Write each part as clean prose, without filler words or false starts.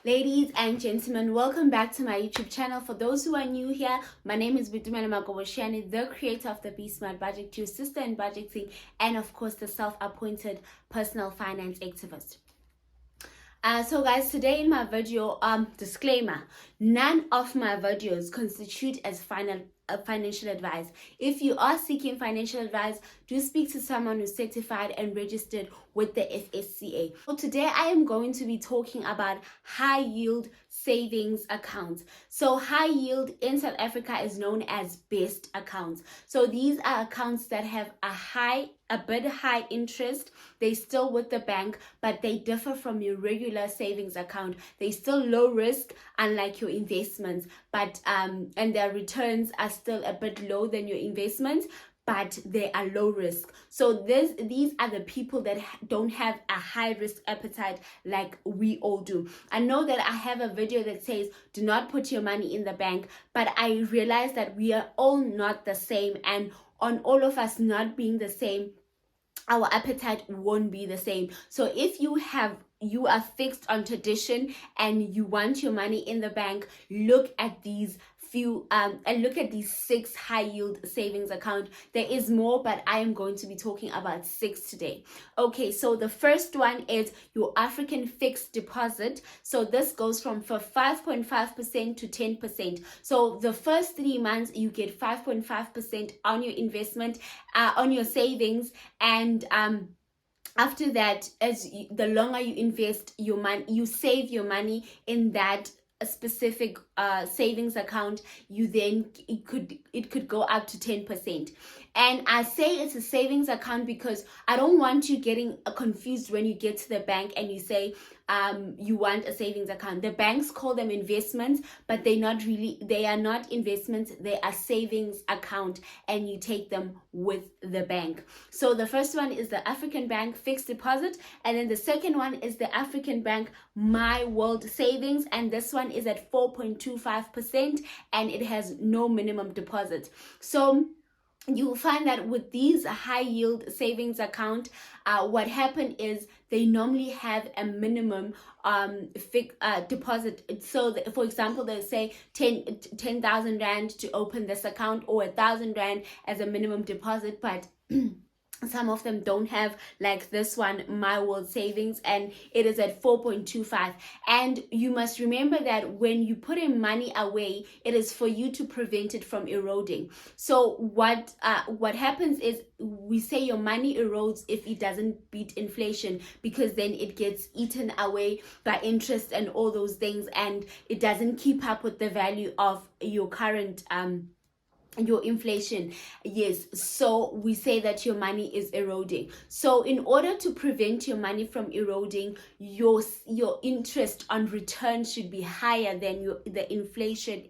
Ladies and gentlemen, welcome back to my YouTube channel. For those who are new here, my name is Bitumela Magoboshani, the creator of the Be Smart Budget, your sister in budgeting, and of course the self-appointed personal finance activist. So guys, today in my video, disclaimer, none of my videos constitute as financial advice. If you are seeking financial advice, do speak to someone who's certified and registered with the FSCA. So today I am going to be talking about high yield savings accounts. So high yield in South Africa is known as best accounts. So these are accounts that have a bit high interest. They still with the bank, but they differ from your regular savings account. They still low risk, unlike your investments, but and their returns are still a bit low than your investments, but they are low risk. So these are the people that don't have a high risk appetite like we all do. I know that I have a video that says do not put your money in the bank, but I realize that we are all not the same, and on all of us not being the same, our appetite won't be the same. So if you are fixed on tradition and you want your money in the bank, look at these and look at these 6 high yield savings account. There is more, but I am going to be talking about 6 today. Okay, so the first one is your African Fixed Deposit. So this goes from 5.5% to 10%. So the first 3 months you get 5.5% on your investment, on your savings, and after that, the longer you invest your money, you save your money in that a specific savings account, it could go up to 10%. And I say it's a savings account because I don't want you getting confused when you get to the bank and you say you want a savings account. The banks call them investments, but they are not investments, they are savings account, and you take them with the bank. So the first one is the African Bank Fixed Deposit, and then the second one is the African Bank My World Savings, and this one is at 4.25%, and it has no minimum deposit. So you will find that with these high yield savings account, what happened is they normally have a minimum deposit. So for example, they say 10,000 Rand to open this account, or 1,000 Rand as a minimum deposit, but some of them don't have, like this one, My World Savings, and it is at 4.25. And you must remember that when you put in money away, it is for you to prevent it from eroding. So what happens is, we say your money erodes if it doesn't beat inflation, because then it gets eaten away by interest and all those things, and it doesn't keep up with the value of your current your inflation. Yes, so we say that your money is eroding. So in order to prevent your money from eroding, your interest on return should be higher than the inflation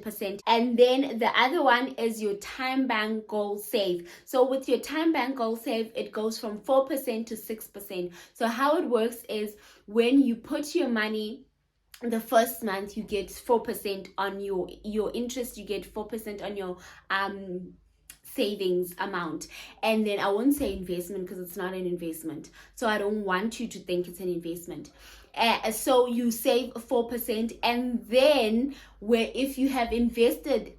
percent. And then the other one is your TymeBank Gold Save. So with your TymeBank Gold Save, it goes from 4% to 6%. So how it works is, when you put your money the first month, you get 4% on your interest, you get 4% on your savings amount. And then I won't say investment because it's not an investment, so I don't want you to think it's an investment. So you save 4%, and then if you have invested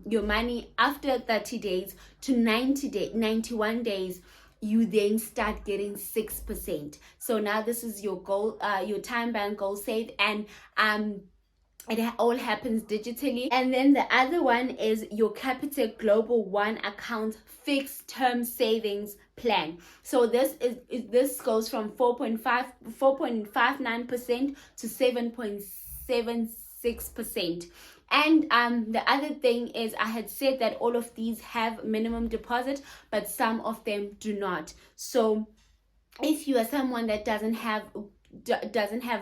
your money after 30 days to 91 days, you then start getting 6%. So now this is your TymeBank Gold Save, and it all happens digitally. And then the other one is your Capitec Global One Account Fixed Term Savings Plan. So this goes from 4.59% to 7.76%. And the other thing is, I had said that all of these have minimum deposit, but some of them do not. So if you are someone that doesn't have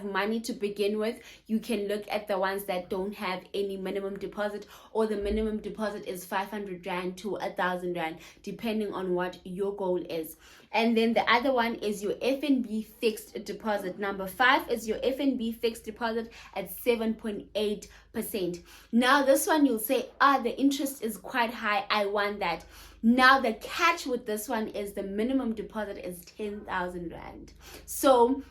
money to begin with, you can look at the ones that don't have any minimum deposit, or the minimum deposit is 500 Rand to 1,000 Rand, depending on what your goal is. And then the other one is your FNB Fixed Deposit. Number 5 is your FNB Fixed Deposit at 7.8%. Now this one, you'll say, the interest is quite high, I want that. Now the catch with this one is the minimum deposit is 10,000 Rand. So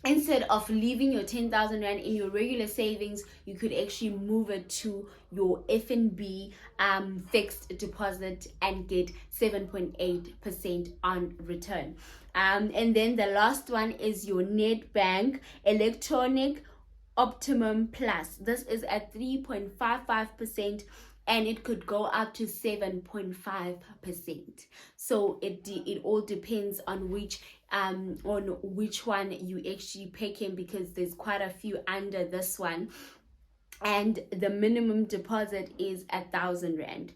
instead of leaving your 10,000 rand in your regular savings, you could actually move it to your FNB fixed deposit and get 7.8% on return. And then the last one is your Netbank electronic Optimum Plus. This is at 3.55%, and it could go up to 7.5%. So it all depends on which one you actually pick in, because there's quite a few under this one, and the minimum deposit is 1,000 rand.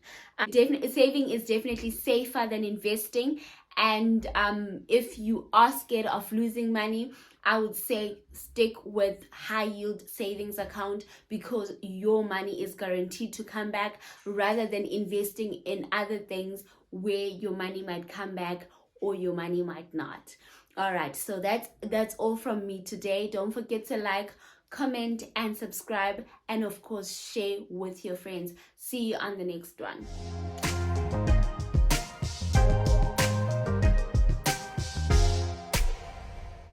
Saving is definitely safer than investing, and if you are scared of losing money, I would say stick with high yield savings account, because your money is guaranteed to come back, rather than investing in other things where your money might come back or your money might not. All right, so that's all from me today. Don't forget to like, comment, and subscribe, and of course share with your friends. See you on the next one.